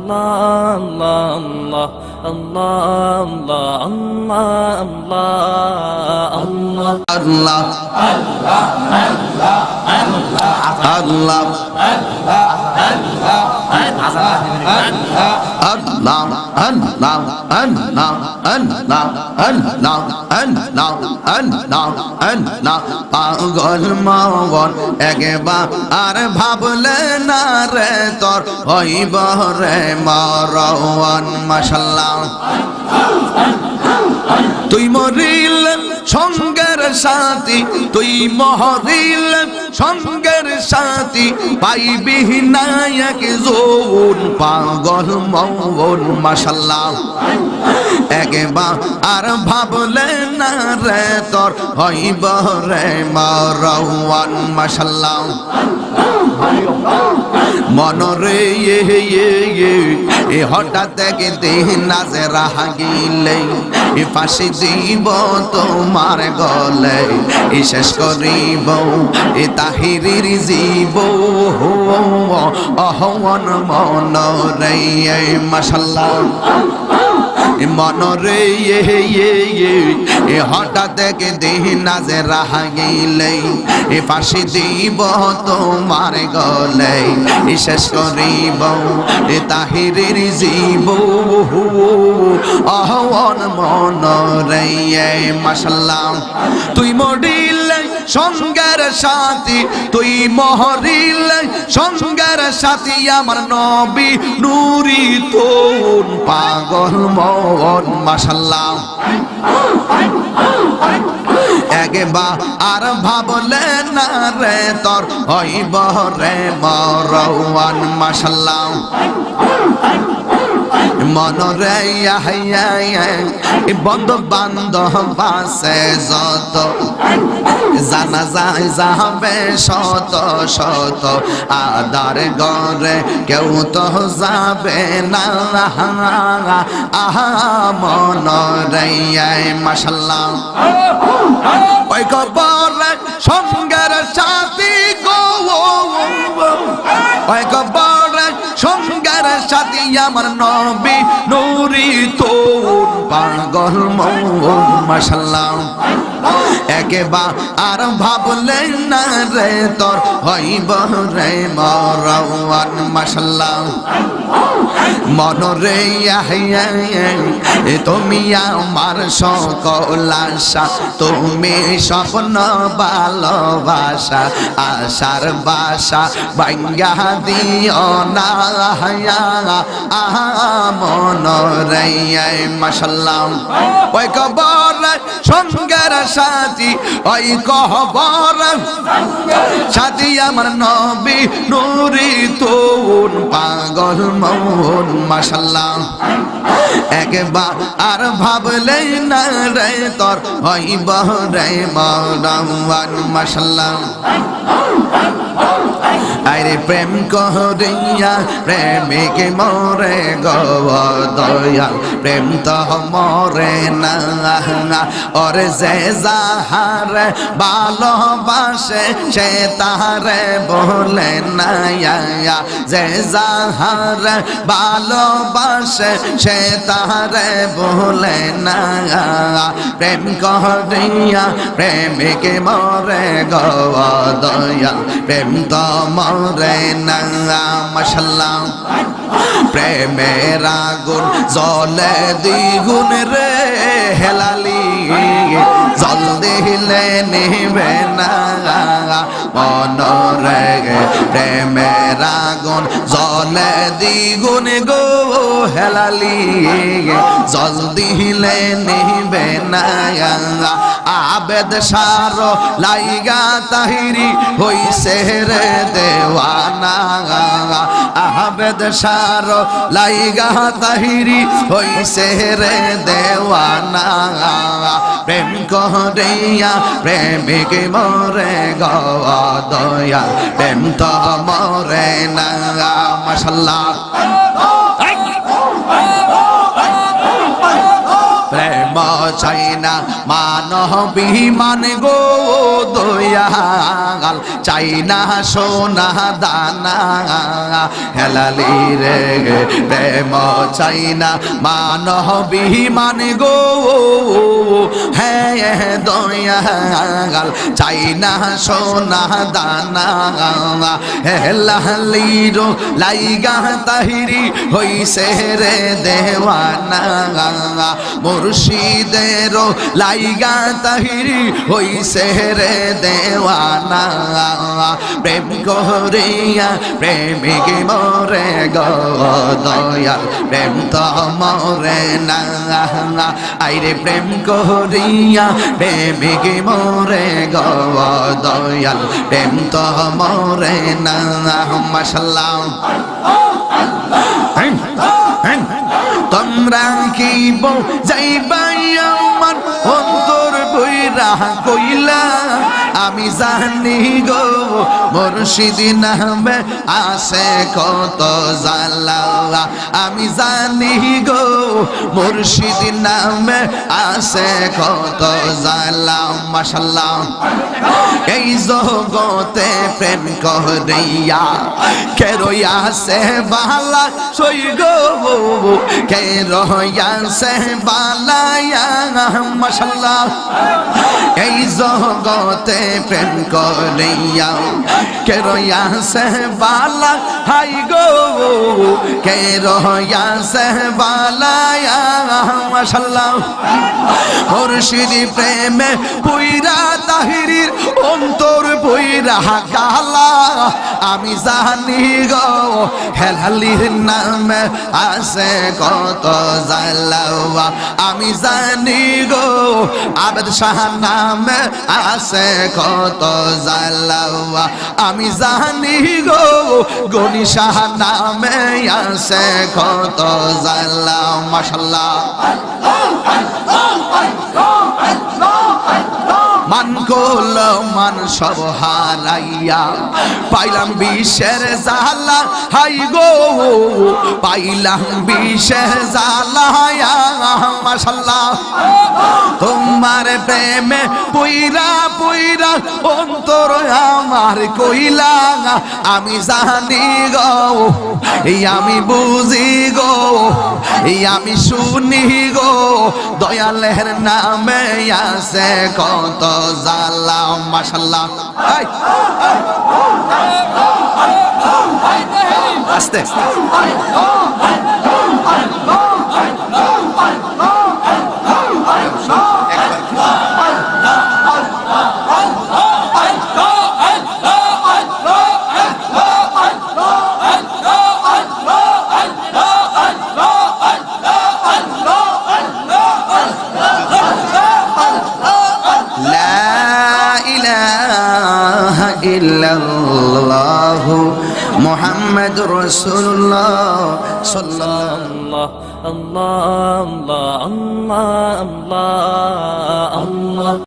Allah Allah Allah পাগল মগন একবার আর ভাবলে না রে তোর হইব রে মরওয়ান মাশাআল্লাহ তুই মরিল সঙ্গের সাথী তুই মরিল সঙ্গের সাথী পাইবি না একজন পাগল মন মাশাআল্লাহ একবার আর ভাবলে না রে তোর হইব রে মরওয়ান মাশাআল্লাহ মনরে হঠাৎ একদিন নাজে রাহা গিলে ফাঁসি দিব তোমার গলে শেষ করিব তাহিরির জীব অহন মনরে মাশাআল্লাহ মনরে হঠাৎ একদিন নাজে রাহা গিলে ফাঁসি দিব তোমার গলে শেষ করিব তাহিরির জীব অহন মনরে মাশাআল্লাহ তুই মরিলে সঙ্গের সাথী তুই মরিলে সঙ্গের সাথী আমার নবী নূরি তোন পাগল মন মাশাআল্লাহ একবার আর ভাবলে না রে তোর হইব রে মরওয়ান মাশাআল্লাহ মনরে বন্ধু বান্ধব আছে যত জানা যায় যাবে শত শত আদার গরে কেউ তো যাবে না আহা মনরে মাশাআল্লাহ ওই কবর সঙ্গের সাথী গো ওই কবর সঙ্গের সাথী আমার নবী নূরি তোর পাগল মন মাশাআল্লাহ একবার আর ভাবলে না রে তোর হইব রে মরওয়ান মাশাআল্লাহ মনরে তুমি আমার সকল আশা তুমি স্বপ্ন ভালোবাসা আশার বাসা ভাঙ্গা দিও না মনরে মাশাআল্লাহ ওই কবর সঙ্গের সাথী ওই কবর সাথী আমার নবী নূরি তোন পাগল মন মাশাআল্লাহ একবার আর ভাবলে না রে তোর হইব রে মরওয়ান মাশাআল্লাহ আরে প্রেম করিয়া প্রেমিক মরে গো দয়াল প্রেম তো মরে না ওরে যে যাহার ভালোবাসে সে তাহারে বলে না যে যাহার ভালোবাসে সে তাহারে বলে না প্রেম করিয়া প্রেমিক মরে গো দয়াল প্রেম তো মরে না মাশাআল্লাহ প্রেমের আগুন জ্বলে দ্বিগুণ রে হেলালি জল দিলে নিবে না মনরে প্রেমের আগুন জ্বলে দ্বিগুণ গো হেলালি জল দিলে নিবে না আবেদ সার লাইগা তাহিরি হইছে রে দেওয়ানা আবেদ সার লাইগা তাহিরি হইছে রে দেওয়ানা প্রেম করিয়া প্রেমিক মরে গো দয়াল প্রেম তো মরে না মাশাআল্লাহ প্রেম চাই না মানবিমান গো দয়াল, চাই না সোনা দানা হেলালি রে প্রেম চাই না মানবিমান গো হ্যাঁ দয়াল, চাই না সোনা দানা হেলালির লাইগা তাহিরি হইছে রে দেওয়ানা মুর্শিদের লাইগা তাহিরি হইছে রে দেওয়ানা প্রেম করিয়া প্রেমিক মরে গো দয়াল, প্রেম তো মরে না আইরে প্রেম করিয়া প্রেমিক মরে গো দয়াল, প্রেম তো মরে না মাশাআল্লাহ। তোমরা কি বউ যাইবাই আমার অন্তর বইরা কইলা, আমি জানি গো মুর্শিদ নামে আসে কত জালা, আমি জানি গো মুর্শিদ নামে আসে কত জালা মাশাআল্লাহ। এই জগতে প্রেম করিয়া কে রইয়াছে বালা সই গো, কে রইয়াছে বালায়া মাশাআল্লাহ। এই জগতে প্রেম করিয়া কে রইয়াছে বালা হাই গো, কে রইয়াছে বালায়া মাশাআল্লাহ। মুর্শিদ প্রেমে পুইরা তাহিরির অন্তর পুইরা কালা, আমি জানি গো হেলালির নামে আছে কত জালা, আমি জানি গো আবেদ শাহ নামে আছে কত জালা, আমি জানি গো গনি শাহ নামে আছে কত জালা মাশাআল্লাহ। মান কোল মান সব হারাইয়া পাইলাম বিষের জালা হাই গো, পাইলাম বিষের জালা মাশাআল্লাহ। তোমার প্রেমে পুইরা পুইরা অন্তর আমার কইলা, আমি জানি গো এই আমি বুঝি গো এই আমি শুনি গো দয়ালের নামে আছে কত জালা মাশাআল্লাহ। আস্তে ইল্লাল্লাহু মুহাম্মাদুর রাসূলুল্লাহ সাল্লাল্লাহু আল্লাহ আল্লাহ আল্লাহ আল্লাহ আল্লাহ।